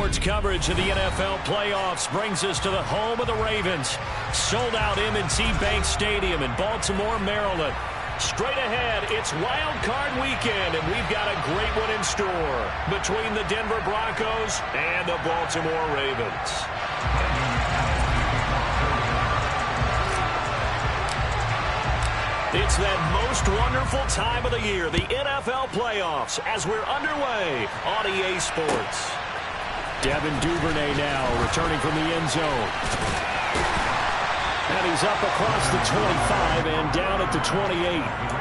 Sports coverage of the NFL playoffs brings us to the home of the Ravens. Sold out M&T Bank Stadium in Baltimore, Maryland. Straight ahead, it's Wild Card Weekend, and we've got a great one in store between the Denver Broncos and the Baltimore Ravens. It's that most wonderful time of the year, the NFL playoffs, as we're underway on EA Sports. Devin Duvernay now returning from the end zone. And he's up across the 25 and down at the 28.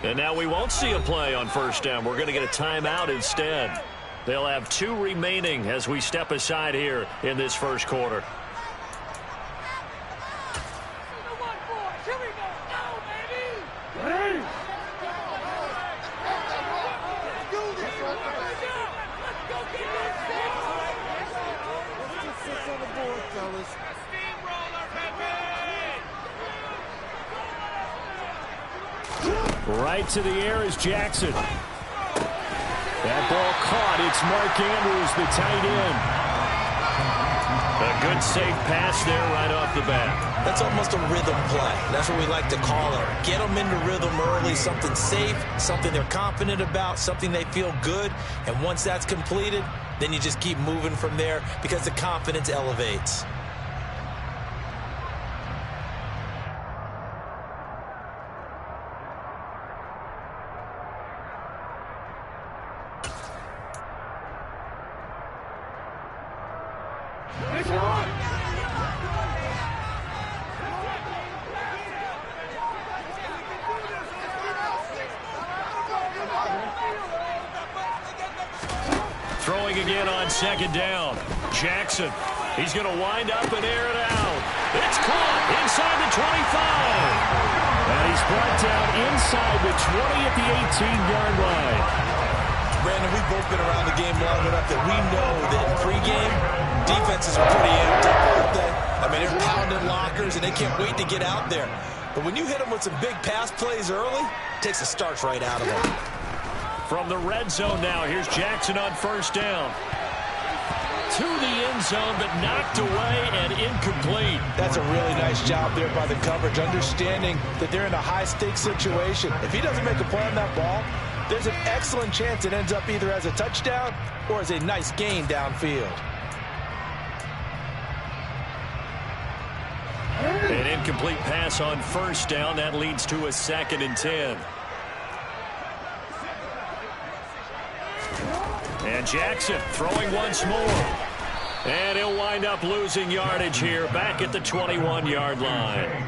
And now we won't see a play on first down. We're going to get a timeout instead. They'll have 2 remaining as we step aside here in this first quarter. Right to the air is Jackson. That ball caught. It's Mark Andrews, the tight end. A good safe pass there right off the bat. That's almost a rhythm play. That's what we like to call it. Get them into rhythm early, something safe, something they're confident about, something they feel good. And once that's completed, then you just keep moving from there because the confidence elevates. Throwing again on second down. Jackson. He's going to wind up and air it out. It's caught inside the 25. And he's brought down inside the 20 at the 18-yard line. Brandon, we've both been around the game long enough that we know that in pregame, defenses are pretty amped up, aren't they? I mean, they're pounding lockers, and they can't wait to get out there. But when you hit them with some big pass plays early, it takes the starch right out of them. From the red zone now, here's Jackson on first down. To the end zone, but knocked away and incomplete. That's a really nice job there by the coverage, understanding that they're in a high-stakes situation. If he doesn't make a play on that ball, there's an excellent chance it ends up either as a touchdown or as a nice gain downfield. An incomplete pass on first down. That leads to a 2nd and 10. And Jackson throwing once more. And he'll wind up losing yardage here back at the 21-yard line.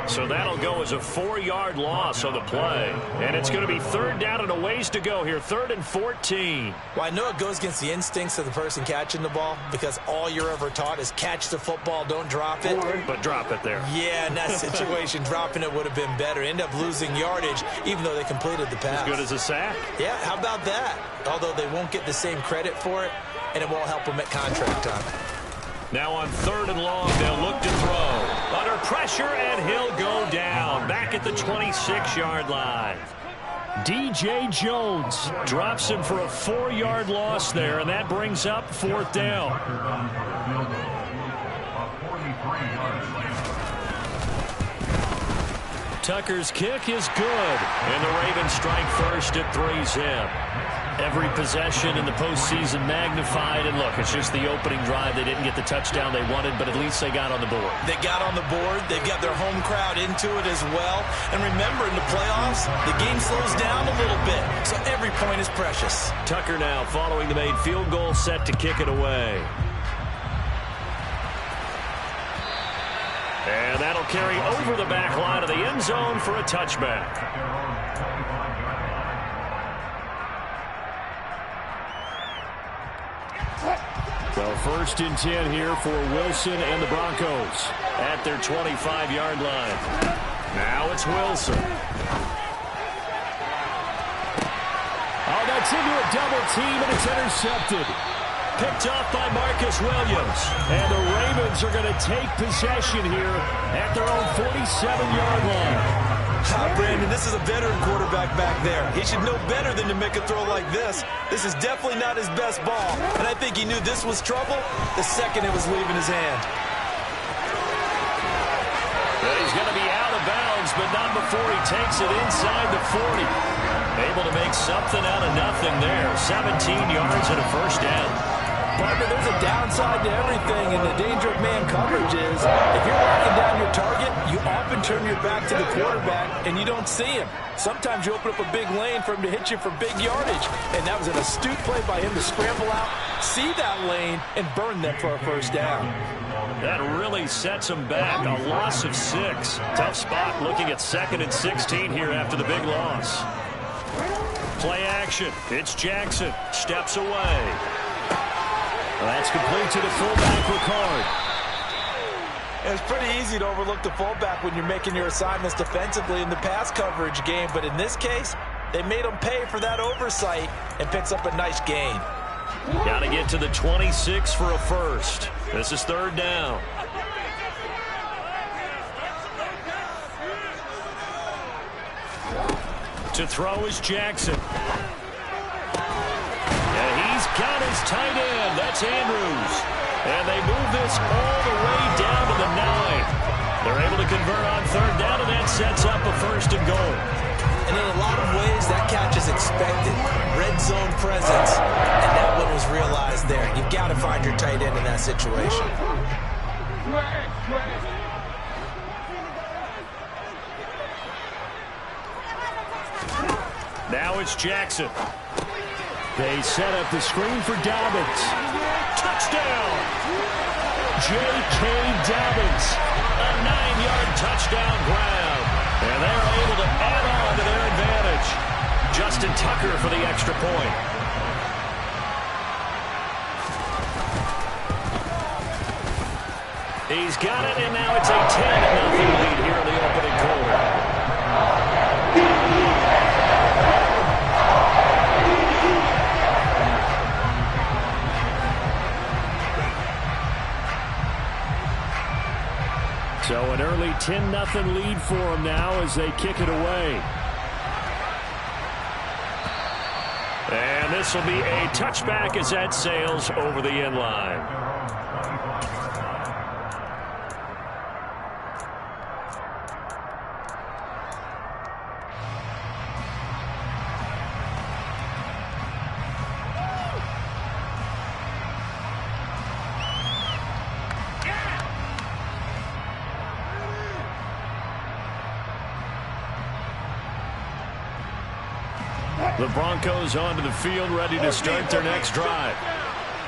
So that'll go as a 4-yard loss on the play. And it's going to be 3rd down and a ways to go here. 3rd and 14. Well, I know it goes against the instincts of the person catching the ball because all you're ever taught is catch the football, don't drop it. But drop it there. Yeah, in that situation, dropping it would have been better. End up losing yardage even though they completed the pass. As good as a sack. Yeah, how about that? Although they won't get the same credit for it, and it won't help them at contract time. Now on 3rd and long, they'll look to throw. Under pressure, and he'll go down. Back at the 26-yard line. DJ Jones drops him for a 4-yard loss there, and that brings up 4th down. Tucker's kick is good, and the Ravens strike first at 3-zip. Every possession in the postseason magnified, and look, it's just the opening drive. They didn't get the touchdown they wanted, but at least they got on the board. They got on the board. They've got their home crowd into it as well. And remember, in the playoffs, the game slows down a little bit, so every point is precious. Tucker now following the made field goal, set to kick it away. And that'll carry over the back line of the end zone for a touchback. So 1st and 10 here for Wilson and the Broncos at their 25-yard line. Now it's Wilson. Oh, that's into a double team, and it's intercepted. Picked off by Marcus Williams. And the Ravens are going to take possession here at their own 47-yard line. Brandon, this is a veteran quarterback back there. He should know better than to make a throw like this. This is definitely not his best ball. And I think he knew this was trouble the second it was leaving his hand. But he's going to be out of bounds, but not before he takes it inside the 40. Able to make something out of nothing there. 17 yards and a first down. Partner, there's a downside to everything, and the danger of man coverage is if you're locking down your target, you often turn your back to the quarterback, and you don't see him. Sometimes you open up a big lane for him to hit you for big yardage, and that was an astute play by him to scramble out, see that lane, and burn them for a first down. That really sets him back. A loss of 6. Tough spot looking at 2nd and 16 here after the big loss. Play action. It's Jackson. Steps away. That's complete to the fullback, Ricard. It's pretty easy to overlook the fullback when you're making your assignments defensively in the pass coverage game, but in this case, they made him pay for that oversight and picks up a nice gain. Got to get to the 26 for a first. This is 3rd down. To throw is Jackson. He's got his tight end. That's Andrews. And they move this all the way down to the 9. They're able to convert on 3rd down, and that sets up a 1st and goal. And in a lot of ways, that catch is expected. Red zone presence. And that one was realized there. You've got to find your tight end in that situation. Now it's Jackson. They set up the screen for Dobbins. Touchdown! J.K. Dobbins. A 9-yard touchdown grab. And they're able to add on to their advantage. Justin Tucker for the extra point. He's got it, and now it's a 10-0 lead here in the opening quarter. So an early 10-0 lead for them now as they kick it away. And this will be a touchback as that sails over the end line. The Broncos onto the field, ready to start their next drive.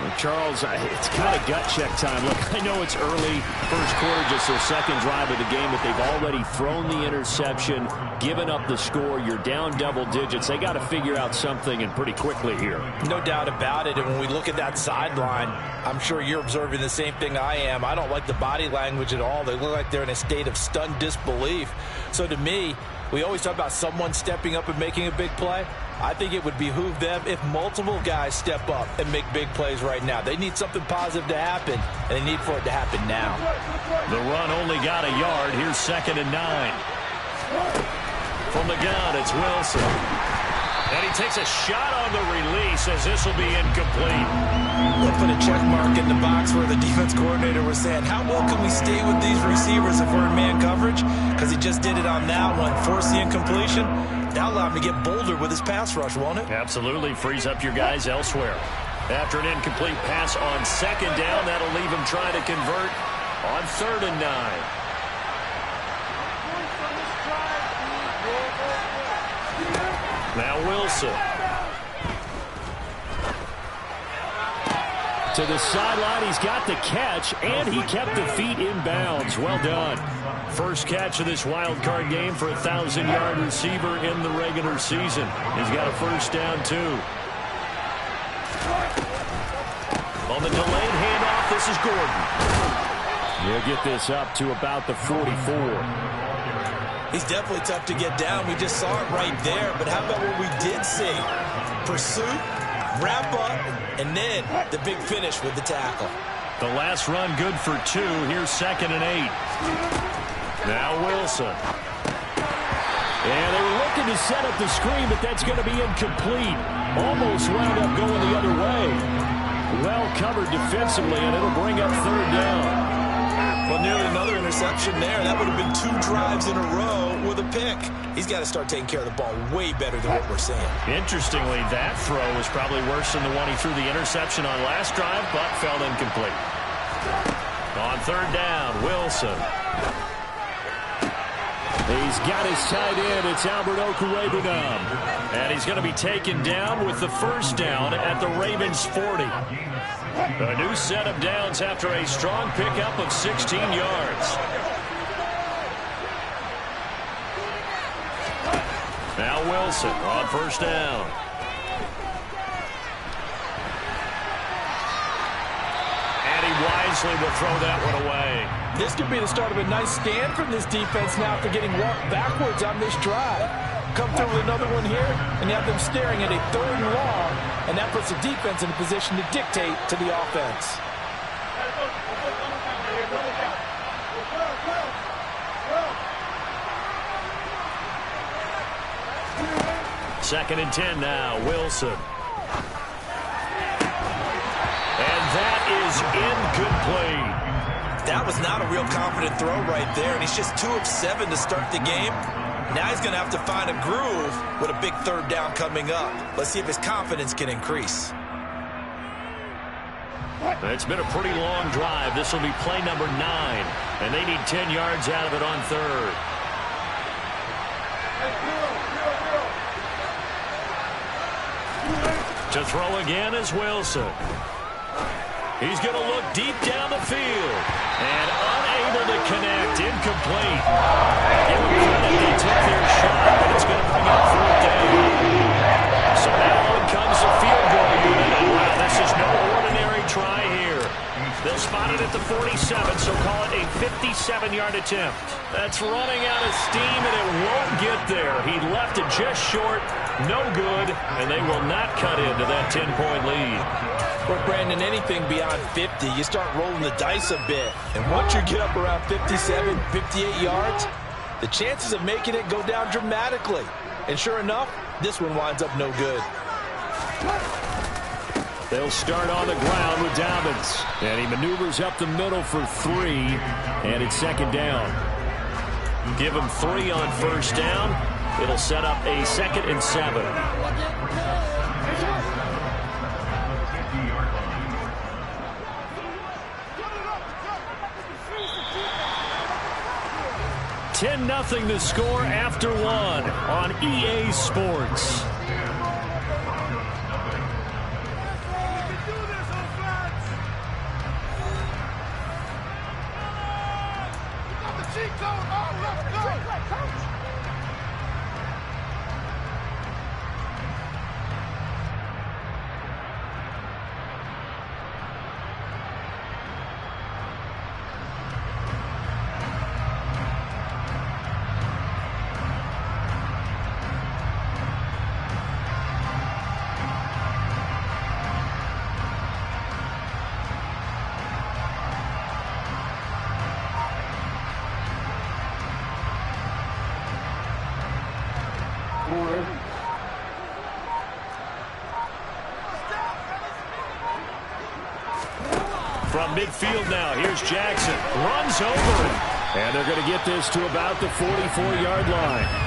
Well, Charles, it's kind of gut check time. Look, I know it's early, first quarter, just their 2nd drive of the game, but they've already thrown the interception, given up the score. You're down double digits. They got to figure out something, and pretty quickly here. No doubt about it, and when we look at that sideline, I'm sure you're observing the same thing I am. I don't like the body language at all. They look like they're in a state of stunned disbelief. So to me, we always talk about someone stepping up and making a big play. I think it would behoove them if multiple guys step up and make big plays right now. They need something positive to happen, and they need for it to happen now. The run only got a yard. Here's 2nd and 9. From the gun, it's Wilson. And he takes a shot on the release as this will be incomplete. We'll put a check mark in the box where the defense coordinator was saying, how well can we stay with these receivers if we're in man coverage? Because he just did it on that one. Force the incompletion. That'll allow him to get bolder with his pass rush, won't it? Absolutely. Frees up your guys elsewhere. After an incomplete pass on 2nd down, that'll leave him trying to convert on 3rd and 9. Now Wilson. To the sideline, he's got the catch, and he kept the feet in bounds. Well done. First catch of this wild card game for a 1,000-yard receiver in the regular season. He's got a first down, too. On the delayed This is Gordon. He'll get this up to about the 44. He's definitely tough to get down. We just saw it right there. But how about what we did see? Pursuit, wrap up, and then the big finish with the tackle. The last run good for 2. Here's 2nd and 8. Now Wilson. And they were looking to set up the screen, but that's going to be incomplete. Almost wound up going the other way. Well covered defensively, and it'll bring up 3rd down. Well, nearly another interception there. That would have been 2 drives in a row with a pick. He's got to start taking care of the ball way better than what we're seeing. Interestingly, that throw was probably worse than the one he threw the interception on last drive, but fell incomplete. On 3rd down, Wilson. He's got his tight end. It's Albert Okwuegbunam. And he's going to be taken down with the 1st down at the Ravens' 40. A new set of downs after a strong pickup of 16 yards. Now Wilson on 1st down. And he wisely will throw that one away. This could be the start of a nice stand from this defense now after getting walked backwards on this drive. Come through with another one here, and you have them staring at a 3rd and long, and that puts the defense in a position to dictate to the offense. Second and 10 now, Wilson. And that is incomplete. That was not a real confident throw right there, and he's just 2 of 7 to start the game. Now he's going to have to find a groove with a big 3rd down coming up. Let's see if his confidence can increase. It's been a pretty long drive. This will be play number 9, and they need 10 yards out of it on 3rd. To throw again is Wilson. He's going to look deep down the field and unable to connect. Incomplete. Give them credit. They took their shot, but it's going to bring up 4th down. So now in comes the field goal unit. And wow, this is no ordinary try here. They'll spot it at the 47, so call it a 57-yard attempt. That's running out of steam, and it won't get there. He left it just short. No good, and they will not cut into that 10-point lead. Well, Brandon, anything beyond 50, you start rolling the dice a bit. And once you get up around 57, 58 yards, the chances of making it go down dramatically. And sure enough, this one winds up no good. They'll start on the ground with Dobbins. And he maneuvers up the middle for 3, and it's 2nd down. Give him 3 on 1st down. It'll set up a 2nd and 7. $10-0 the score after 1 on EA Sports. From midfield now, here's Jackson. Runs over it. And they're going to get this to about the 44-yard line.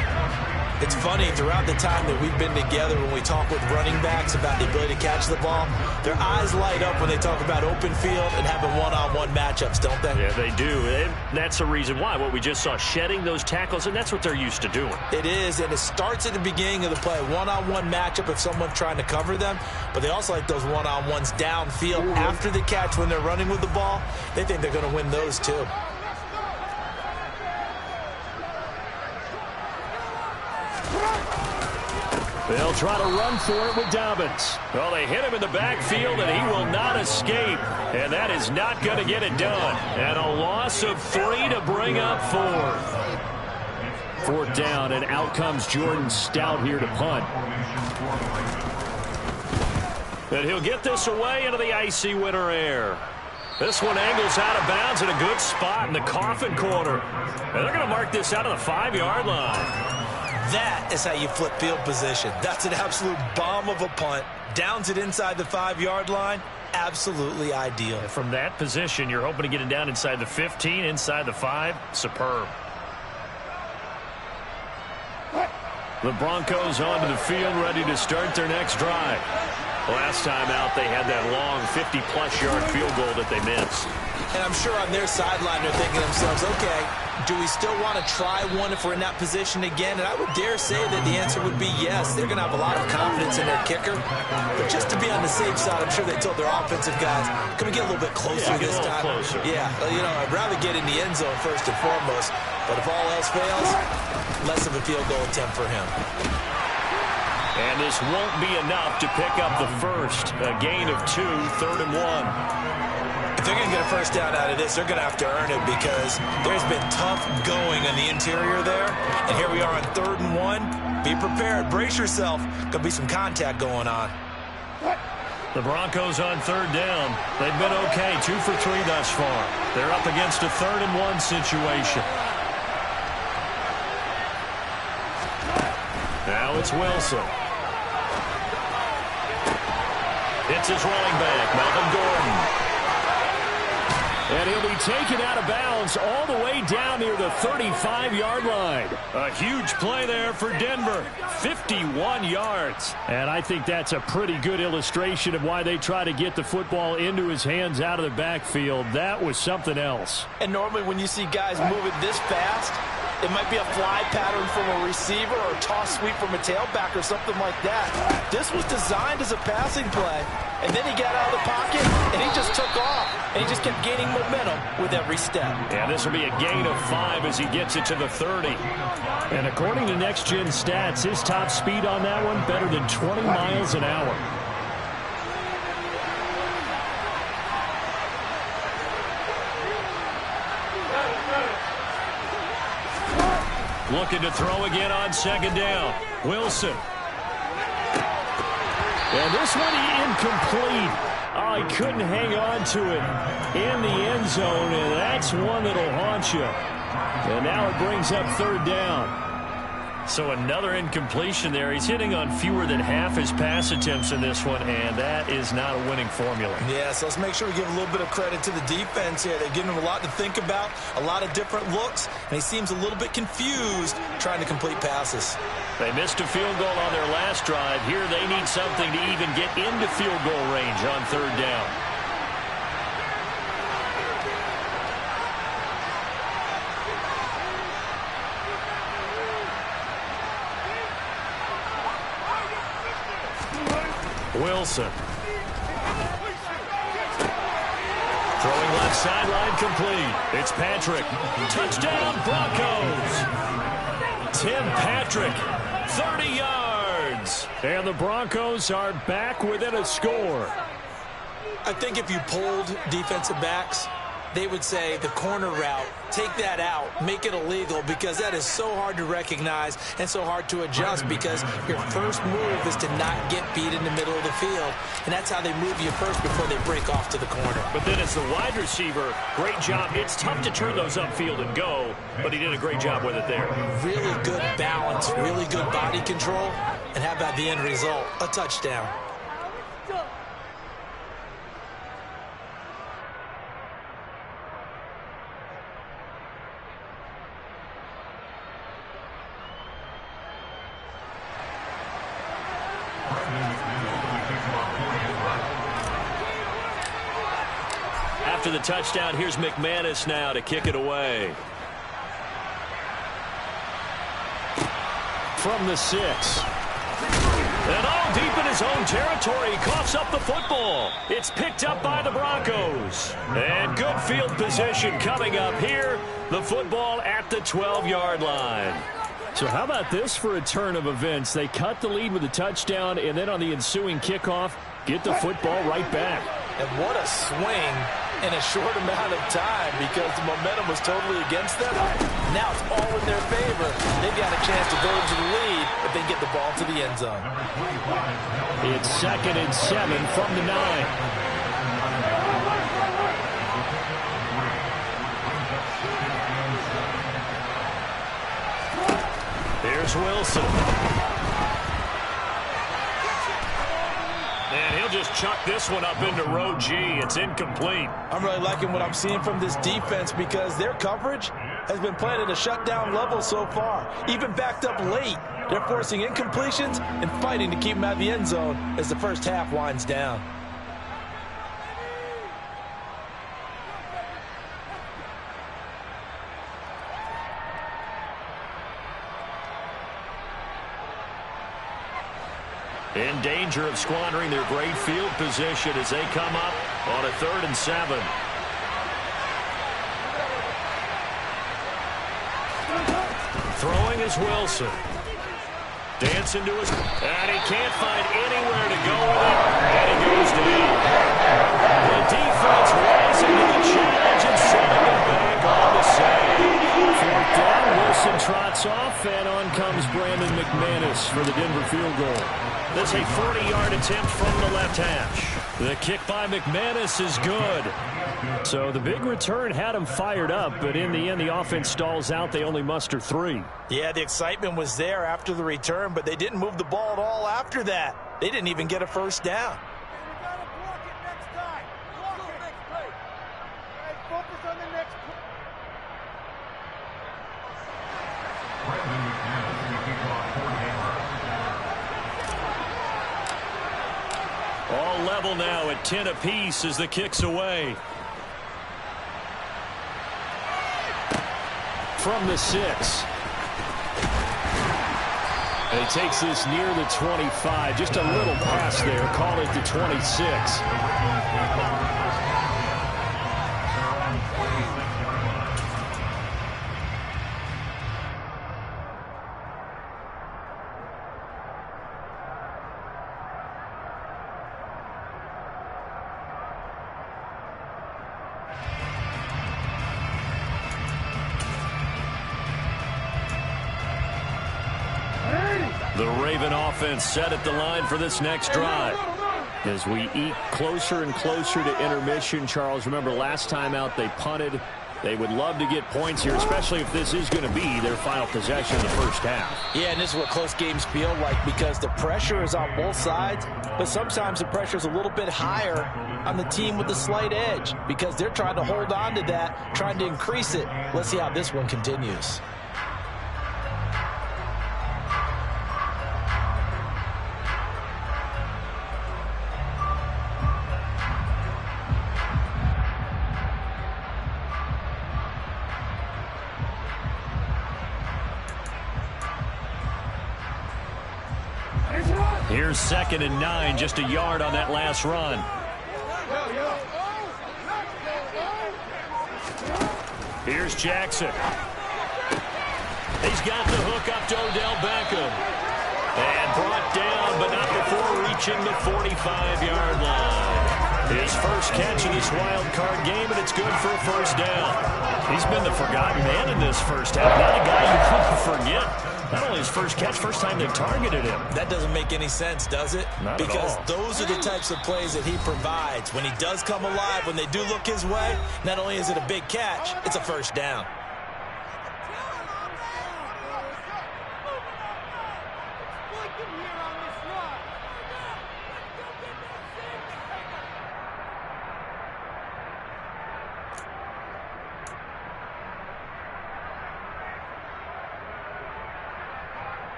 It's funny, throughout the time that we've been together, when we talk with running backs about the ability to catch the ball, their eyes light up when they talk about open field and having one-on-one matchups, don't they? Yeah, they do. And that's the reason why. What we just saw, shedding those tackles, and that's what they're used to doing. It is, and it starts at the beginning of the play. One-on-one matchup if someone's trying to cover them, but they also like those one-on-ones downfield after the catch when they're running with the ball. They think they're going to win those too. They'll try to run for it with Dobbins. Well, they hit him in the backfield, and he will not escape. And that is not going to get it done. And a loss of 3 to bring up 4. 4th down, and out comes Jordan Stout here to punt. And he'll get this away into the icy winter air. This one angles out of bounds in a good spot in the coffin corner. And they're going to mark this out of the 5-yard line. That is how you flip field position. That's an absolute bomb of a punt. Downs it inside the 5-yard line. Absolutely ideal. And from that position, you're hoping to get it down inside the 15, inside the 5. Superb. The Broncos onto the field, ready to start their next drive. Last time out, they had that long 50-plus yard field goal that they missed. And I'm sure on their sideline they're thinking to themselves, okay, do we still want to try one if we're in that position again? And I would dare say that the answer would be yes. They're going to have a lot of confidence in their kicker. But just to be on the safe side, I'm sure they told their offensive guys, can we get a little bit closer this time? Closer. Yeah, you know, I'd rather get in the end zone first and foremost. But if all else fails, less of a field goal attempt for him. And this won't be enough to pick up the first. A gain of 2, 3rd and 1. If they're going to get a first down out of this, they're going to have to earn it because there's been tough going on the interior there. And here we are on 3rd and 1. Be prepared. Brace yourself. Going to be some contact going on. The Broncos on 3rd down. They've been okay, 2 for 3 thus far. They're up against a 3rd and 1 situation. Now it's Wilson. It's his running back, Melvin Gordon. And he'll be taken out of bounds all the way down near the 35-yard line. A huge play there for Denver. 51 yards. And I think that's a pretty good illustration of why they try to get the football into his hands out of the backfield. That was something else. And normally when you see guys moving this fast, it might be a fly pattern from a receiver or a toss sweep from a tailback or something like that. This was designed as a passing play. And then he got out of the pocket, and he just took off. And he just kept gaining momentum with every step. Yeah, this will be a gain of 5 as he gets it to the 30. And according to Next Gen Stats, his top speed on that one, better than 20 miles an hour. Looking to throw again on 2nd down. Wilson. And this one incomplete. Oh, he couldn't hang on to it in the end zone, and that's one that'll haunt you. And now it brings up 3rd down. So another incompletion there. He's hitting on fewer than half his pass attempts in this one, and that is not a winning formula. Yeah, so let's make sure we give a little bit of credit to the defense here. They're giving him a lot to think about, a lot of different looks, and he seems a little bit confused trying to complete passes. They missed a field goal on their last drive. Here they need something to even get into field goal range on 3rd down. Wilson. Throwing left sideline complete. It's Patrick. Touchdown Broncos. Tim Patrick, 30 yards. And the Broncos are back within a score. I think if you polled defensive backs, they would say the corner route, take that out, make it illegal, because that is so hard to recognize and so hard to adjust, because your first move is to not get beat in the middle of the field, and that's how they move you first before they break off to the corner. But then as the wide receiver, great job. It's tough to turn those upfield and go, but he did a great job with it there. Really good balance, really good body control, and how about the end result? A touchdown. After the touchdown, here's McManus now to kick it away. From the 6. And all deep in his own territory, he coughs up the football. It's picked up by the Broncos. And good field position coming up here. The football at the 12-yard line. So how about this for a turn of events? They cut the lead with a touchdown, and then on the ensuing kickoff, get the football right back. And what a swing in a short amount of time, because the momentum was totally against them. Now it's all in their favor. They've got a chance to go into the lead if they get the ball to the end zone. It's 2nd and 7 from the 9. Here's Wilson. And he'll just chuck this one up into row G. It's incomplete. I'm really liking what I'm seeing from this defense because their coverage has been playing at a shutdown level so far. Even backed up late, they're forcing incompletions and fighting to keep them out of the end zone as the first half winds down. In danger of squandering their great field position as they come up on a 3rd and 7. Throwing is Wilson. Dancing to his... And he can't find anywhere to go with it. And he goes down. The defense rising to the challenge and sending him back on the save. 4th down, Wilson trots off, and on comes Brandon McManus for the Denver field goal. This a 40-yard attempt from the left hash. The kick by McManus is good. So the big return had him fired up, but in the end, the offense stalls out. They only muster 3. Yeah, the excitement was there after the return, but they didn't move the ball at all after that. They didn't even get a first down. All level now at 10 apiece as the kick's away. From the 6. And he takes this near the 25. Just a little pass there. Call it the 26. The Raven offense set at the line for this next drive. As we eke closer and closer to intermission, Charles, remember last time out they punted. They would love to get points here, especially if this is going to be their final possession in the first half. Yeah, and this is what close games feel like because the pressure is on both sides, but sometimes the pressure is a little bit higher on the team with the slight edge because they're trying to hold on to that, trying to increase it. Let's see how this one continues. Here's 2nd and 9, just a yard on that last run. Here's Jackson. He's got the hook up to Odell Beckham. And brought down, but not before reaching the 45-yard line. His first catch of this wild card game, and it's good for a first down. He's been the forgotten man in this first half. Not a guy you want to forget. Not only his first catch, first time they've targeted him. That doesn't make any sense, does it? Not because at all. Those are the types of plays that he provides. When he does come alive, when they do look his way, not only is it a big catch, it's a first down.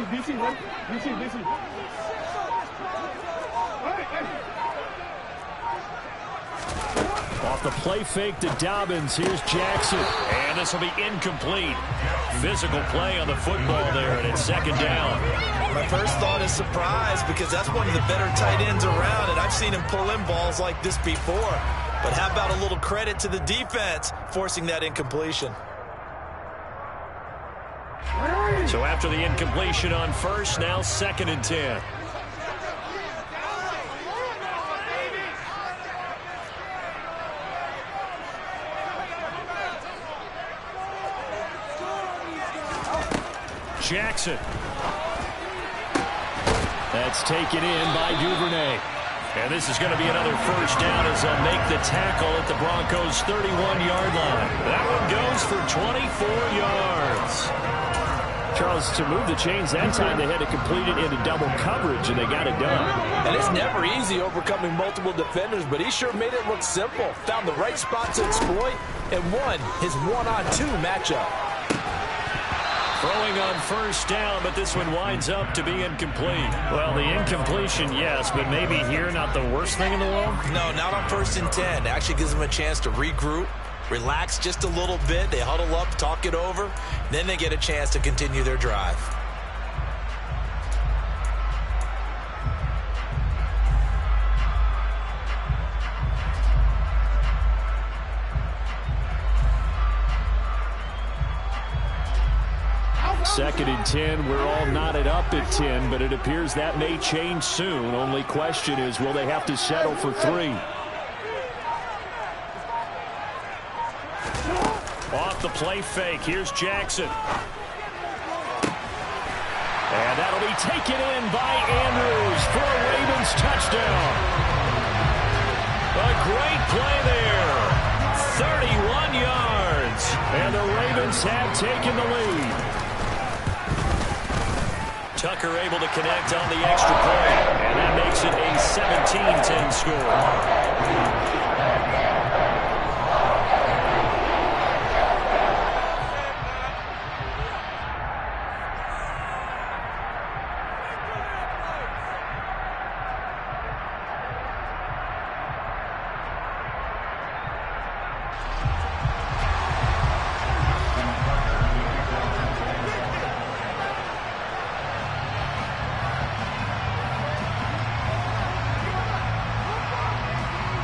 DC. Off the play fake to Dobbins. Here's Jackson. And this will be incomplete. Physical play on the football there, and it's second down. My first thought is surprise because that's one of the better tight ends around, and I've seen him pull in balls like this before. But how about a little credit to the defense forcing that incompletion? So after the incompletion on first, now 2nd and 10. Jackson. That's taken in by Duvernay. And this is going to be another first down as they'll make the tackle at the Broncos' 31-yard line. That one goes for 24 yards. Charles, to move the chains that time, they had to complete it into double coverage, and they got it done. And it's never easy overcoming multiple defenders, but he sure made it look simple. Found the right spot to exploit and won his one-on-two matchup. Throwing on first down, but this one winds up to be incomplete. Well, the incompletion, yes, but maybe here not the worst thing in the world? No, not on 1st and 10. It actually gives them a chance to regroup, relax just a little bit. They huddle up, talk it over. Then they get a chance to continue their drive. Second and 10, we're all knotted up at 10, but it appears that may change soon. Only question is, will they have to settle for 3? Off the play fake, here's Jackson. And that'll be taken in by Andrews for a Ravens touchdown. A great play there. 31 yards. And the Ravens have taken the lead. Tucker able to connect on the extra point, and that makes it a 17-10 score.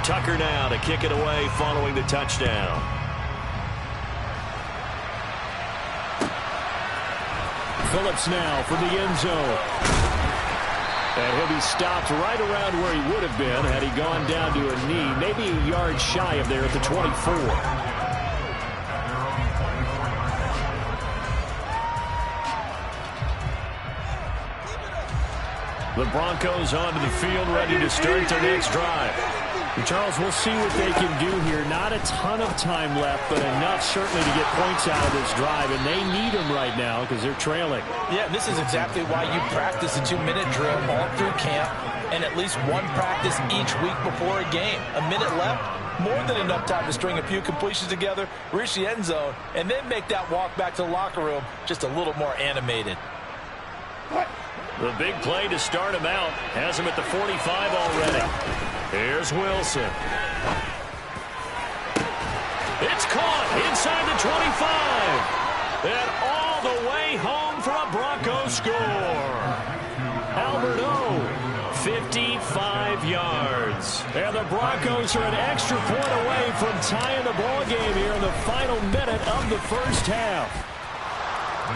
Tucker now to kick it away following the touchdown. Phillips now for the end zone. And he'll be stopped right around where he would have been had he gone down to a knee, maybe a yard shy of there at the 24. The Broncos onto the field, ready to start their next drive. And Charles, we'll see what they can do here. Not a ton of time left, but enough certainly to get points out of this drive, and they need them right now because they're trailing. Yeah, this is exactly why you practice a 2-minute drill all through camp and at least one practice each week before a game. A minute left, more than enough time to string a few completions together, reach the end zone, and then make that walk back to the locker room just a little more animated. The big play to start him out has him at the 45 already. Here's Wilson. It's caught inside the 25. And all the way home for a Broncos score. Albert O, 55 yards. And the Broncos are an extra point away from tying the ball game here in the final minute of the first half.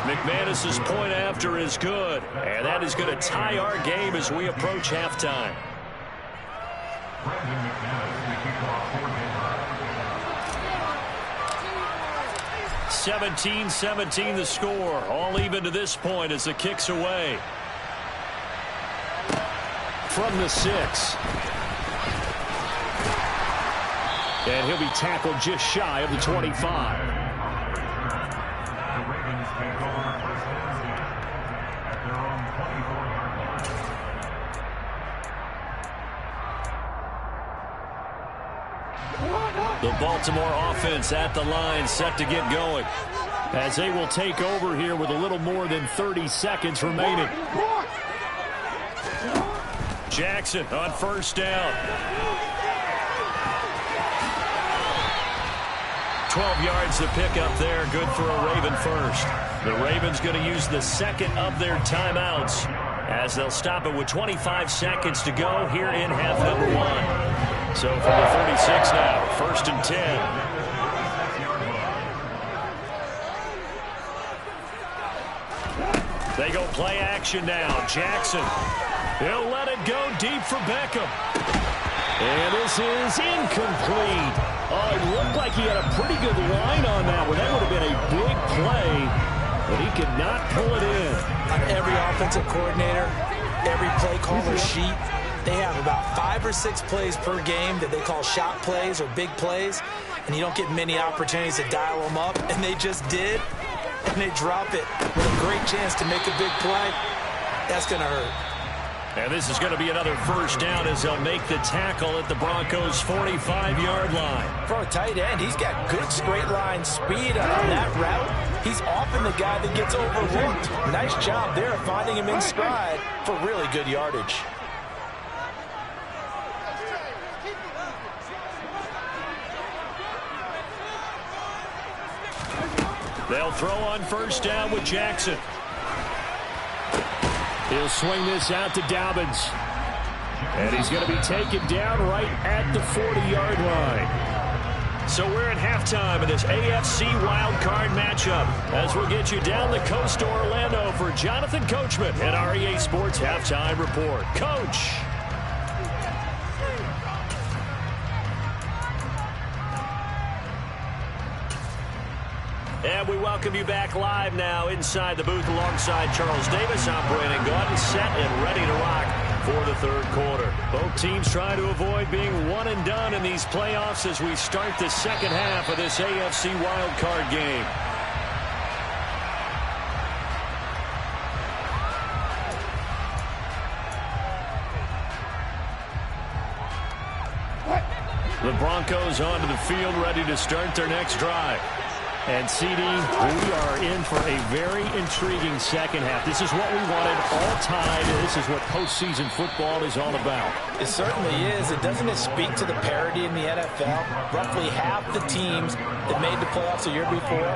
McManus's point after is good, and that is going to tie our game as we approach halftime. 17-17 the score, all even to this point as the kick's away. From the 6. And he'll be tackled just shy of the 25. The Baltimore offense at the line, set to get going, as they will take over here with a little more than 30 seconds remaining. Jackson on first down. 12 yards to pick up there. Good for a Raven first. The Ravens going to use the second of their timeouts as they'll stop it with 25 seconds to go here in half number 1. So from the 36 now, 1st and 10. They go play action now. Jackson. He'll let it go deep for Beckham. And this is incomplete. Oh, it looked like he had a pretty good line on that one. That would have been a big play, but he could not pull it in. On every offensive coordinator, every play caller sheet, they have about 5 or 6 plays per game that they call shot plays or big plays, and you don't get many opportunities to dial them up, and they just did. And they drop it with a great chance to make a big play. That's going to hurt. And this is going to be another first down as they'll make the tackle at the Broncos' 45-yard line. For a tight end, he's got good straight line speed on that route. He's often the guy that gets overlooked. Nice job there finding him in stride for really good yardage. They'll throw on first down with Jackson. He'll swing this out to Dobbins. And he's going to be taken down right at the 40-yard line. So we're at halftime of this AFC wildcard matchup as we'll get you down the coast to Orlando for Jonathan Coachman at our EA Sports Halftime Report. Coach. And we welcome you back live now inside the booth alongside Charles Davis. I'm Brandon Gaudin, set and ready to rock for the third quarter. Both teams trying to avoid being one and done in these playoffs as we start the second half of this AFC wildcard game. The Broncos onto the field ready to start their next drive. And, CD, we are in for a very intriguing second half. This is what we wanted all tied. This is what postseason football is all about. It certainly is. And doesn't it speak to the parity in the NFL? Roughly half the teams that made the playoffs the year before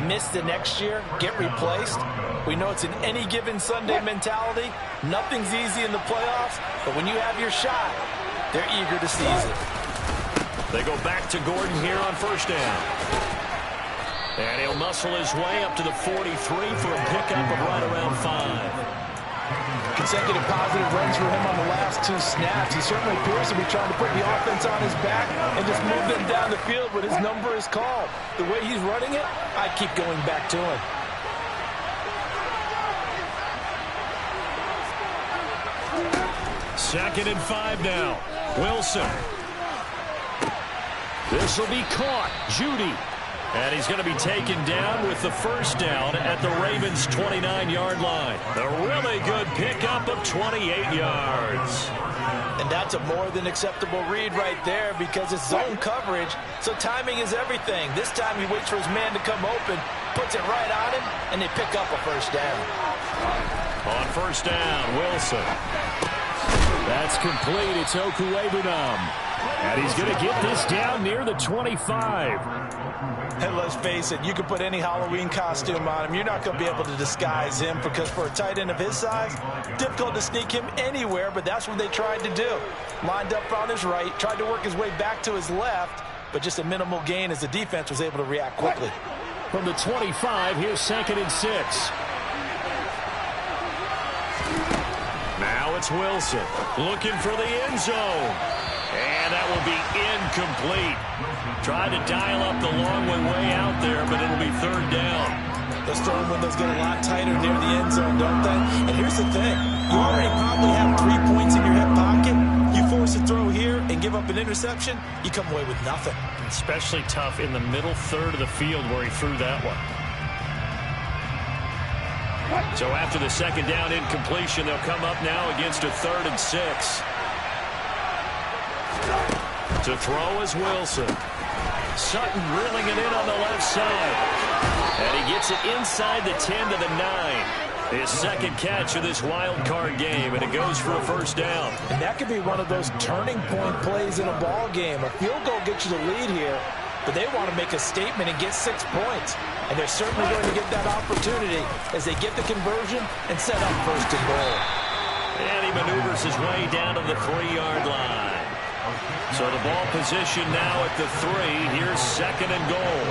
miss the next year, get replaced. We know it's an any given Sunday mentality. Nothing's easy in the playoffs, but when you have your shot, they're eager to seize it. They go back to Gordon here on first down. And he'll muscle his way up to the 43 for a pickup of right around 5. Consecutive positive runs for him on the last 2 snaps. He certainly appears to be trying to put the offense on his back and just move them down the field when his number is called. The way he's running it, I keep going back to him. Second and 5 now. Wilson. This will be caught. Judy. And he's going to be taken down with the first down at the Ravens' 29-yard line. A really good pickup of 28 yards. And that's a more than acceptable read right there because it's zone coverage, so timing is everything. This time he waits for his man to come open, puts it right on him, and they pick up a first down. On first down, Wilson. That's complete. It's Okuwebunam. And he's going to get this down near the 25. And let's face it, you can put any Halloween costume on him. You're not going to be able to disguise him because for a tight end of his size, difficult to sneak him anywhere, but that's what they tried to do. Lined up on his right, tried to work his way back to his left, but just a minimal gain as the defense was able to react quickly. From the 25, here's 2nd and 6. Now it's Wilson looking for the end zone. And that will be incomplete. Tried to dial up the long way out there, but it'll be third down. Those throwing windows get a lot tighter near the end zone, don't they? And here's the thing. You already probably have 3 points in your hip pocket. You force a throw here and give up an interception, you come away with nothing. Especially tough in the middle third of the field where he threw that one. So after the second down incompletion, they'll come up now against a 3rd and 6. To throw is Wilson. Sutton reeling it in on the left side. And he gets it inside the 10 to the 9. His second catch of this wild card game, and it goes for a first down. And that could be one of those turning point plays in a ball game. A field goal gets you the lead here, but they want to make a statement and get 6 points. And they're certainly going to get that opportunity as they get the conversion and set up first and goal. And he maneuvers his way down to the 3-yard line. So the ball position now at the 3. Here's second and goal.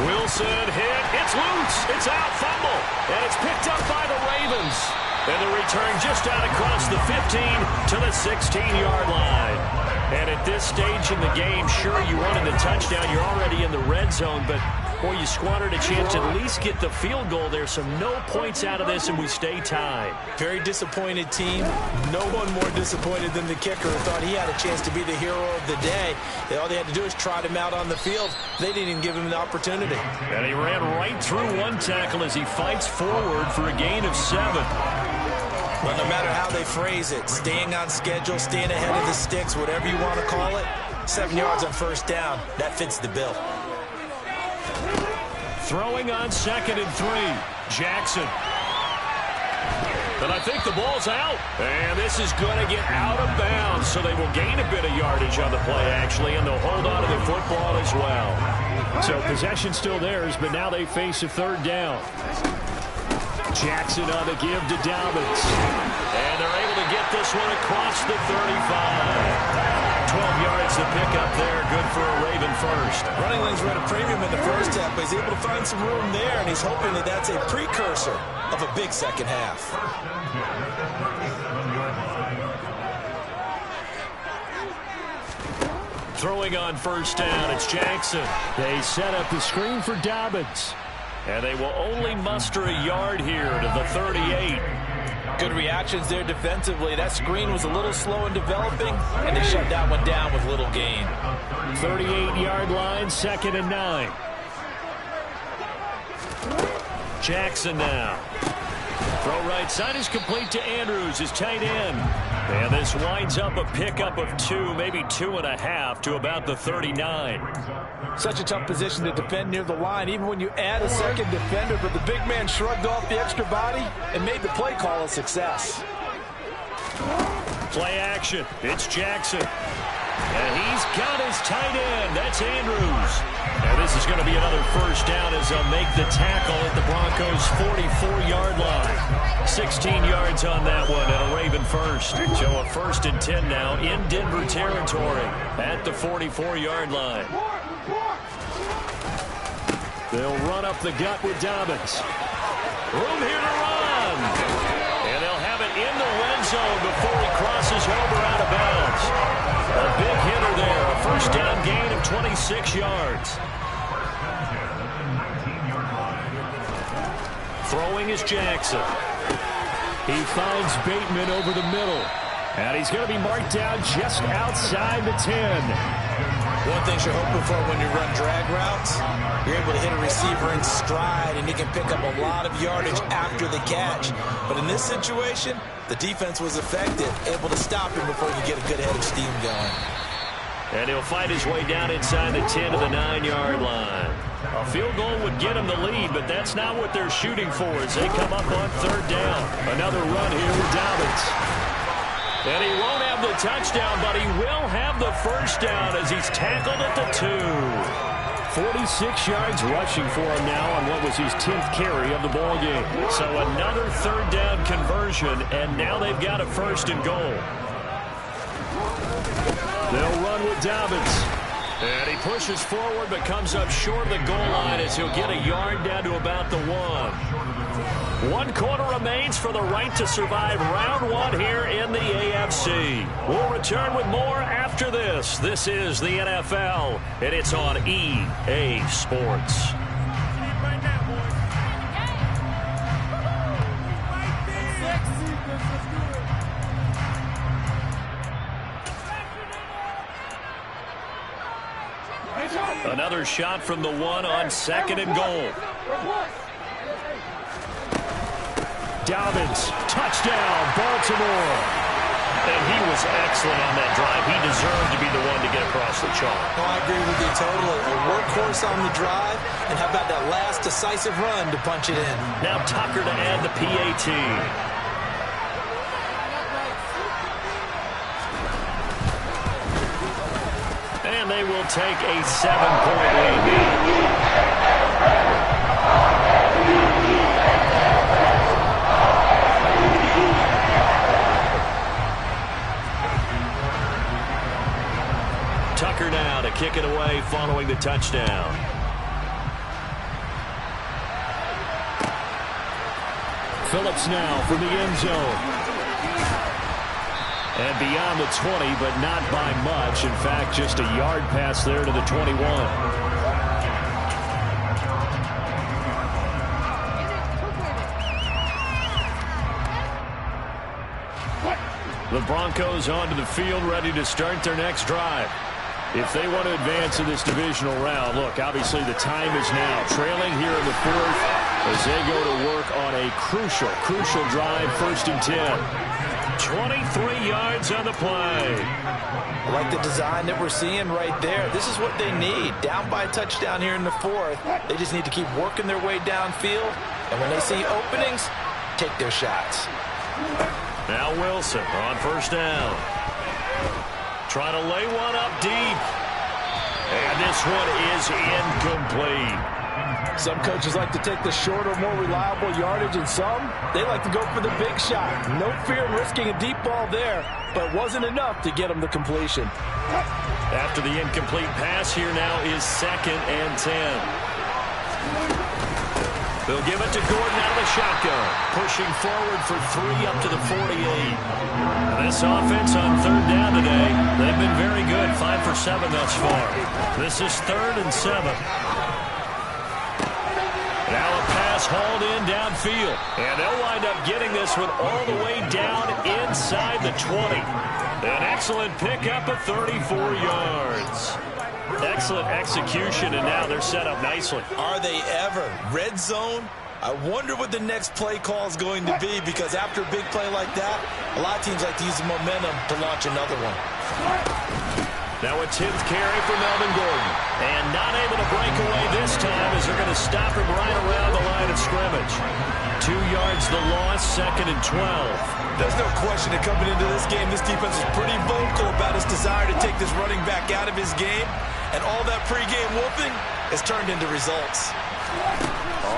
Wilson hit. It's loose. It's out. Fumble. And it's picked up by the Ravens. And the return just out across the 15 to the 16-yard line. And at this stage in the game, sure, you wanted a touchdown. You're already in the red zone, but, boy, you squandered a chance to at least get the field goal there. So no points out of this, and we stay tied. Very disappointed team. No one more disappointed than the kicker who thought he had a chance to be the hero of the day. All they had to do is trot him out on the field. They didn't even give him the opportunity. And he ran right through one tackle as he fights forward for a gain of 7. Well, no matter how they phrase it, staying on schedule, staying ahead of the sticks, whatever you want to call it, 7 yards on first down, that fits the bill. Throwing on second and 3, Jackson. But I think the ball's out. And this is going to get out of bounds, so they will gain a bit of yardage on the play, actually, and they'll hold on to the football as well. So possession still theirs, but now they face a third down. Jackson on the give to Dobbins. And they're able to get this one across the 35. 12 yards to pick up there. Good for a Raven first. Running lanes were at a premium in the first half, but he's able to find some room there, and he's hoping that that's a precursor of a big second half. Throwing on first down, it's Jackson. They set up the screen for Dobbins. And they will only muster a yard here to the 38. Good reactions there defensively. That screen was a little slow in developing, and they shut that one down with little gain. 38-yard line, second and 9. Jackson now. Throw right side is complete to Andrews, his tight end. And this winds up a pickup of 2, maybe 2.5 to about the 39. Such a tough position to defend near the line, even when you add a second defender, but the big man shrugged off the extra body and made the play call a success. Play action. It's Jackson. And he's got his tight end. That's Andrews. And this is going to be another first down as they'll make the tackle at the Broncos' 44-yard line. 16 yards on that one and a Raven first. So a 1st and 10 now in Denver territory at the 44-yard line. They'll run up the gut with Dobbins. Room here to run. And they'll have it in the red zone before he crosses over out of bounds. A big hitter there. A first down gain of 26 yards. Throwing is Jackson. He finds Bateman over the middle. And he's going to be marked down just outside the 10. One thing you're hoping for when you run drag routes, you're able to hit a receiver in stride, and he can pick up a lot of yardage after the catch. But in this situation, the defense was effective, able to stop him before he could get a good head of steam going. And he'll fight his way down inside the 10 to the 9-yard line. A field goal would get him the lead, but that's not what they're shooting for as they come up on third down. Another run here with Dobbins. And he won't have the touchdown, but he will have the first down as he's tackled at the 2. 46 yards rushing for him now on what was his 10th carry of the ball game. So another third down conversion, and now they've got a 1st and goal. They'll run with Dobbins. And he pushes forward but comes up short of the goal line as he'll get a yard down to about the 1. 1 quarter remains for the right to survive round 1 here in the AFC. We'll return with more after this. This is the NFL, and it's on EA Sports. Another shot from the 1 on 2nd and goal. Dobbins, touchdown, Baltimore. And he was excellent on that drive. He deserved to be the one to get across the chalk. No, I agree with you totally. A workhorse on the drive, and how about that last decisive run to punch it in? Now Tucker to add the PAT. And they will take a 7-point lead. Tucker now to kick it away following the touchdown. Phillips now from the end zone. And beyond the 20, but not by much. In fact, just a yard pass there to the 21. The Broncos onto the field, ready to start their next drive. If they want to advance in this divisional round, look, obviously the time is now. Trailing here in the fourth as they go to work on a crucial drive, 1st and 10. 23 yards on the play. I like the design that we're seeing right there. This is what they need. Down by a touchdown here in the fourth. They just need to keep working their way downfield. And when they see openings, take their shots. Now Wilson on 1st down. Trying to lay one up deep. And this one is incomplete. Some coaches like to take the shorter, more reliable yardage, and some, they like to go for the big shot. No fear in risking a deep ball there, but it wasn't enough to get them the completion. After the incomplete pass, here now is 2nd and 10. They'll give it to Gordon out of the shotgun. Pushing forward for 3 up to the 48. This offense on 3rd down today, they've been very good. 5 for 7 thus far. This is 3rd and 7. Now a pass hauled in downfield. And they'll wind up getting this one all the way down inside the 20. An excellent pickup of 34 yards. Excellent execution, and now they're set up nicely. Are they ever? Red zone? I wonder what the next play call is going to be, because after a big play like that, a lot of teams like to use the momentum to launch another one. Now a 10th carry for Melvin Gordon. And not able to break away this time as they're going to stop him right around the line of scrimmage. 2 yards the loss, 2nd and 12. There's no question that coming into this game, this defense is pretty vocal about its desire to take this running back out of his game. And all that pregame whooping has turned into results.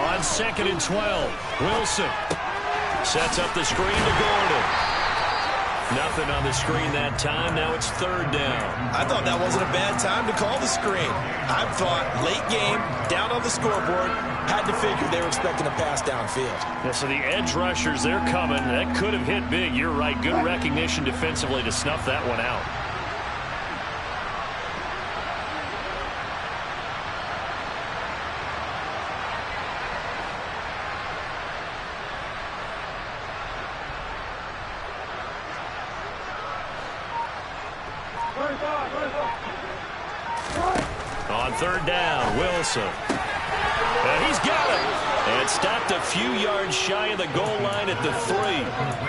On 2nd and 12, Wilson sets up the screen to Gordon. Nothing on the screen that time. Now it's 3rd down. I thought that wasn't a bad time to call the screen. I thought late game, down on the scoreboard, had to figure they were expecting a pass downfield. Yeah, so the edge rushers, they're coming. That could have hit big. You're right. Good recognition defensively to snuff that one out. On 3rd down, Wilson. And he's got it. And stopped a few yards shy of the goal line at the 3.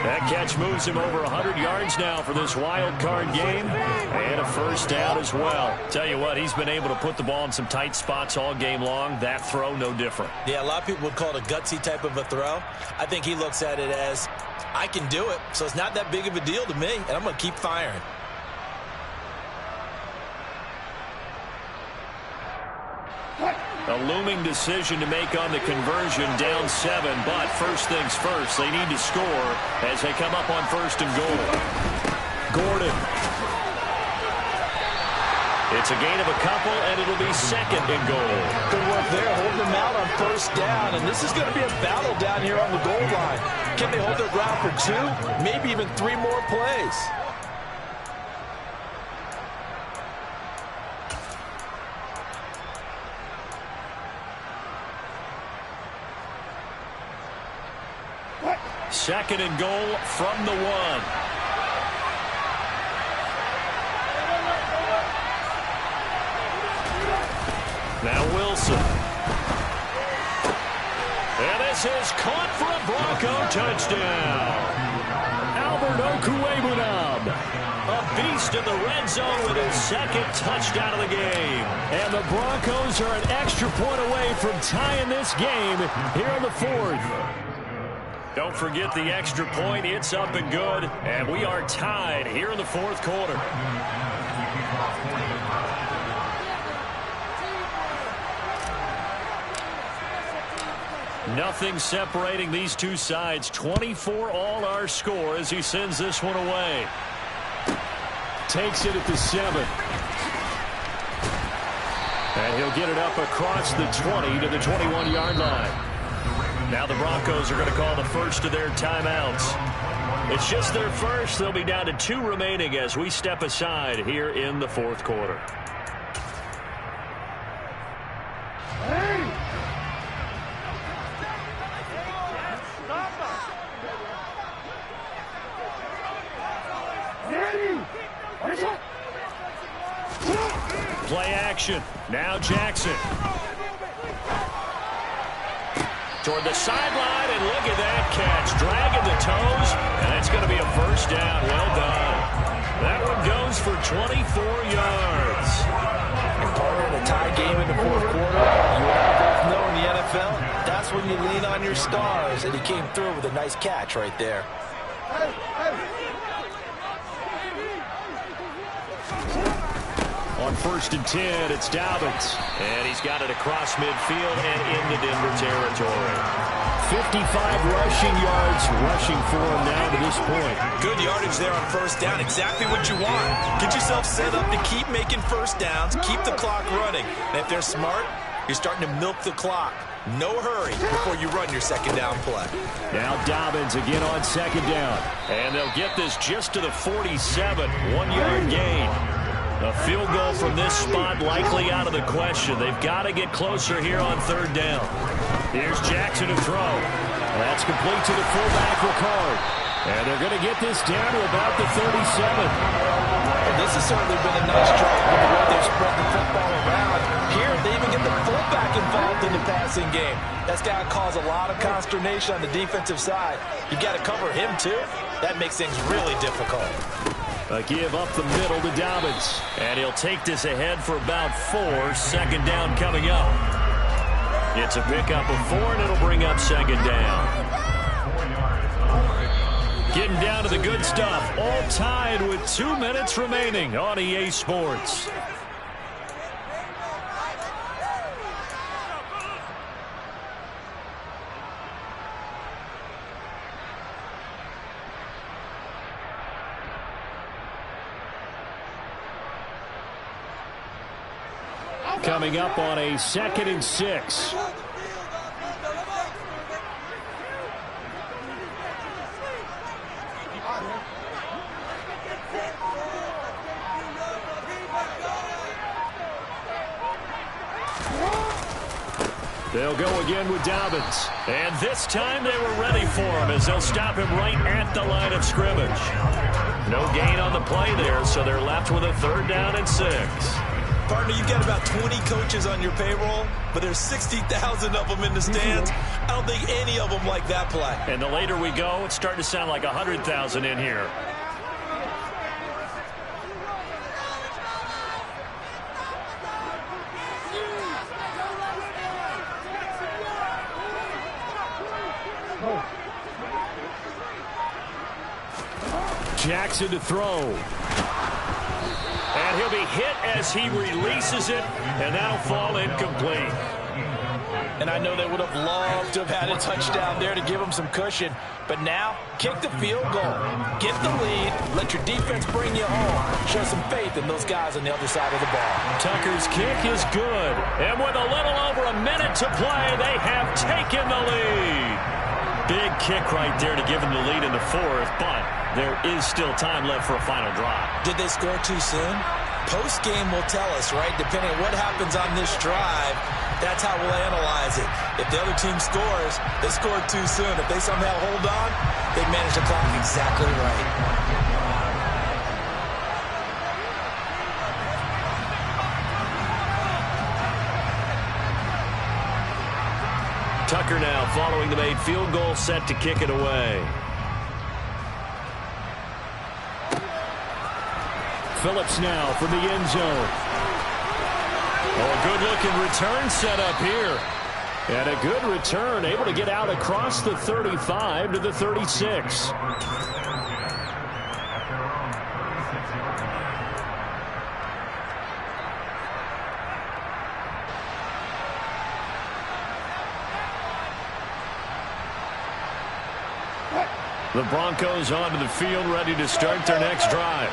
That catch moves him over 100 yards now for this wild card game. And a 1st down as well. Tell you what, he's been able to put the ball in some tight spots all game long. That throw, no different. Yeah, a lot of people would call it a gutsy type of a throw. I think he looks at it as, I can do it, so it's not that big of a deal to me, and I'm going to keep firing. A looming decision to make on the conversion, down 7, but first things first, they need to score as they come up on 1st and goal. Gordon. It's a gain of a couple, and it'll be 2nd and goal. Good work there, holding them out on 1st down, and this is going to be a battle down here on the goal line. Can they hold their ground for 2, maybe even 3 more plays? Second and goal from the 1. Now Wilson. And this is caught for a Bronco touchdown. Albert Okwuegbunam A beast in the red zone with his second touchdown of the game. And the Broncos are an extra point away from tying this game here in the fourth. Don't forget the extra point. It's up and good. And we are tied here in the fourth quarter. Nothing separating these two sides. 24 all our score as he sends this one away. Takes it at the 7. And he'll get it up across the 20 to the 21-yard line. Now the Broncos are going to call the first of their timeouts. It's just their first. They'll be down to 2 remaining as we step aside here in the fourth quarter. Play action. Now Jackson. Toward the sideline, and look at that catch. Dragging the toes, and that's going to be a first down. Well done. That one goes for 24 yards. And partner in a tie game in the fourth quarter, you and I both know in the NFL, that's when you lean on your stars, and he came through with a nice catch right there. On 1st and 10, it's Dobbins. And he's got it across midfield and into Denver territory. 55 rushing yards rushing for him now to this point. Good yardage there on first down. Exactly what you want. Get yourself set up to keep making first downs, keep the clock running. And if they're smart, you're starting to milk the clock. No hurry before you run your second down play. Now Dobbins again on second down. And they'll get this just to the 47. 1-yard gain. A field goal from this spot likely out of the question. They've got to get closer here on third down. Here's Jackson to throw. That's complete to the fullback, Ricard. And they're going to get this down to about the 37. And this has certainly been a nice drive with the way they've spread the football around. Here, they even get the fullback involved in the passing game. That's got to cause a lot of consternation on the defensive side. You got to cover him, too. That makes things really difficult. A give up the middle to Dobbins. And he'll take this ahead for about 4. Second down coming up. It's a pickup of 4, and it'll bring up second down. Getting down to the good stuff. All tied with 2 minutes remaining on EA Sports. Coming up on a 2nd and 6. They'll go again with Dobbins. And this time they were ready for him as they'll stop him right at the line of scrimmage. No gain on the play there, so they're left with a 3rd down and 6. Partner, you've got about 20 coaches on your payroll, but there's 60,000 of them in the stands. I don't think any of them like that play. And the later we go, it's starting to sound like 100,000 in here. Jackson to throw. And he'll be hit as he releases it, and that'll fall incomplete. And I know they would have loved to have had a touchdown there to give them some cushion. But now, kick the field goal. Get the lead. Let your defense bring you home. Show some faith in those guys on the other side of the ball. Tucker's kick is good. And with a little over a minute to play, they have taken the lead. Big kick right there to give them the lead in the 4th, but there is still time left for a final drive. Did they score too soon? Post-game will tell us, right? Depending on what happens on this drive, that's how we'll analyze it. If the other team scores, they scored too soon. If they somehow hold on, they manage the clock exactly right. Tucker now following the made field goal, set to kick it away. Phillips now from the end zone. Oh, a good-looking return set up here. And a good return, able to get out across the 35 to the 36. The Broncos onto the field, ready to start their next drive.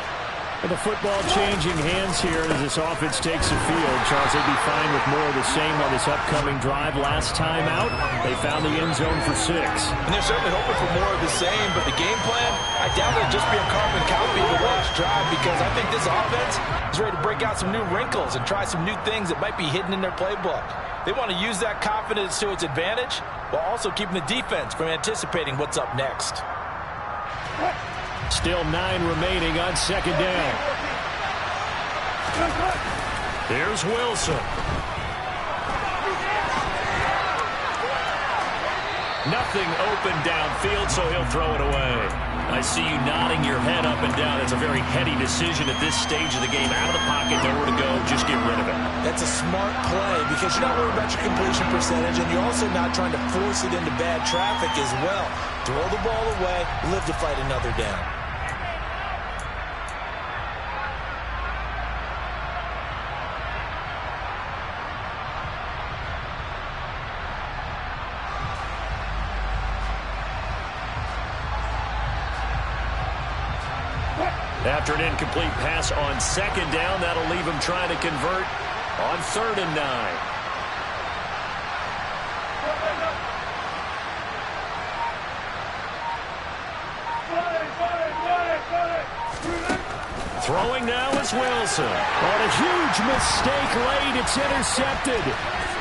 And the football changing hands here as this offense takes the field. Charles, they'd be fine with more of the same on this upcoming drive. Last time out, they found the end zone for 6. And they're certainly hoping for more of the same, but the game plan, I doubt it'll just be a carbon copy of the last drive, because I think this offense is ready to break out some new wrinkles and try some new things that might be hidden in their playbook. They want to use that confidence to its advantage while also keeping the defense from anticipating what's up next. Still 9 remaining on second down. Here's Wilson. Nothing open downfield, so he'll throw it away. I see you nodding your head up and down. It's a very heady decision at this stage of the game. Out of the pocket, nowhere to go, just get rid of it. That's a smart play because you're not worried about your completion percentage, and you're also not trying to force it into bad traffic as well. Throw the ball away, live to fight another down. After an incomplete pass on second down, that'll leave him trying to convert on 3rd and 9. Throwing now is Wilson. On a huge mistake late, it's intercepted.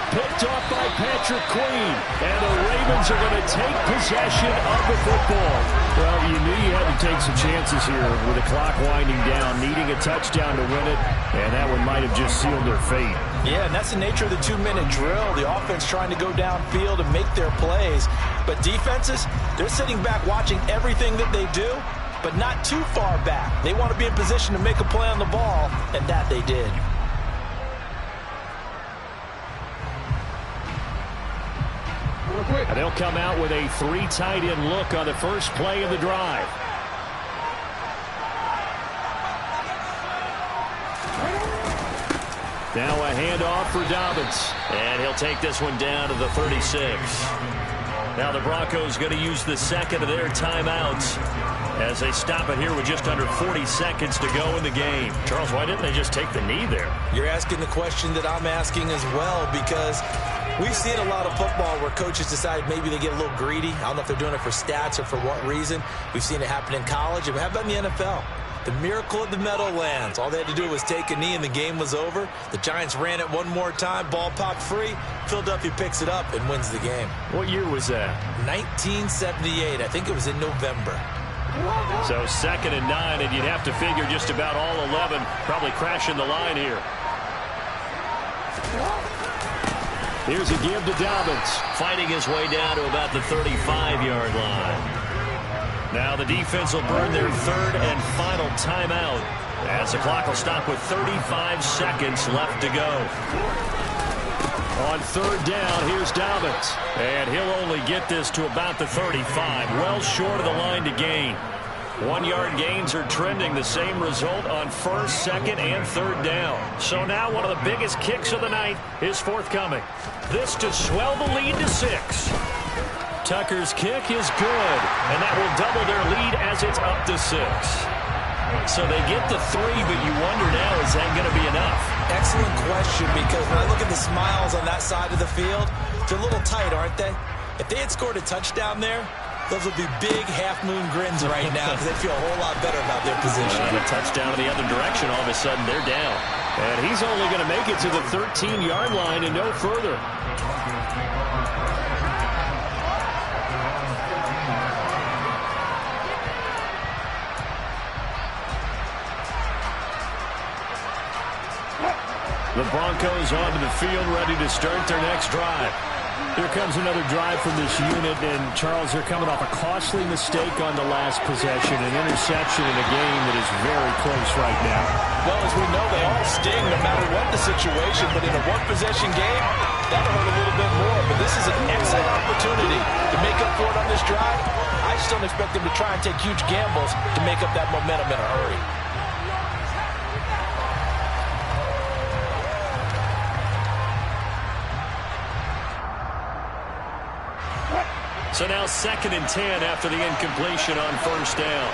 Picked off by Patrick Queen. And the Ravens are going to take possession of the football. Well, you knew you had to take some chances here with the clock winding down, needing a touchdown to win it, and that one might have just sealed their fate. Yeah, and that's the nature of the 2-minute drill. The offense trying to go downfield and make their plays. But defenses, they're sitting back watching everything that they do, but not too far back. They want to be in position to make a play on the ball, and that they did. And they'll come out with a 3 tight end look on the first play of the drive. Now a handoff for Dobbins. And he'll take this one down to the 36. Now the Broncos going to use the second of their timeouts as they stop it here with just under 40 seconds to go in the game. Charles, why didn't they just take the knee there? You're asking the question that I'm asking as well, because we've seen a lot of football where coaches decide maybe they get a little greedy. I don't know if they're doing it for stats or for what reason. We've seen it happen in college. And how about in the NFL? The miracle of the Meadowlands. All they had to do was take a knee and the game was over. The Giants ran it one more time. Ball popped free. Philadelphia picks it up and wins the game. What year was that? 1978. I think it was in November. So 2nd and 9, and you'd have to figure just about all 11 probably crashing the line here. Here's a give to Dobbins, fighting his way down to about the 35-yard line. Now the defense will burn their 3rd and final timeout as the clock will stop with 35 seconds left to go. On 3rd down, here's Dobbins, and he'll only get this to about the 35, well short of the line to gain. 1-yard gains are trending the same result on 1st, 2nd, and 3rd down. So now one of the biggest kicks of the night is forthcoming. This to swell the lead to 6. Tucker's kick is good, and that will double their lead as it's up to 6. So they get the 3, but you wonder now, is that going to be enough? Excellent question, because when I look at the smiles on that side of the field, they're a little tight, aren't they? If they had scored a touchdown there, those would be big half-moon grins right now because they feel a whole lot better about their position. And a touchdown in the other direction, all of a sudden they're down. And he's only going to make it to the 13-yard line and no further. The Broncos onto the field, ready to start their next drive. Here comes another drive from this unit, and Charles, they're coming off a costly mistake on the last possession, an interception in a game that is very close right now. Well, as we know, they all sting no matter what the situation, but in a one-possession game, that'll hurt a little bit more. But this is an excellent opportunity to make up for it on this drive. I just don't expect them to try and take huge gambles to make up that momentum in a hurry. So now 2nd and 10 after the incompletion on first down.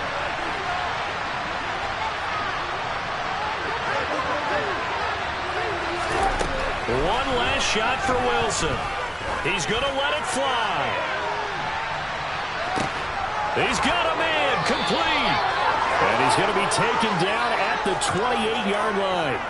One last shot for Wilson. He's going to let it fly. He's got a man complete. And he's going to be taken down at the 28-yard line.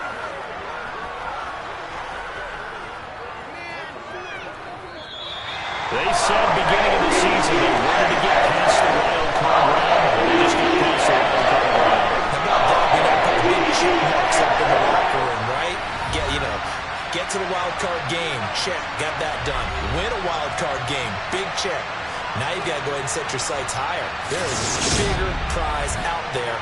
They said beginning of the season they wanted to get past the wild card round, and they just got past the wild card round. How about that? You know, put big check marks up in the locker room, right? Get to the wild card game. Check. Got that done. Win a wild card game. Big check. Now you've got to go ahead and set your sights higher. There is a bigger prize out there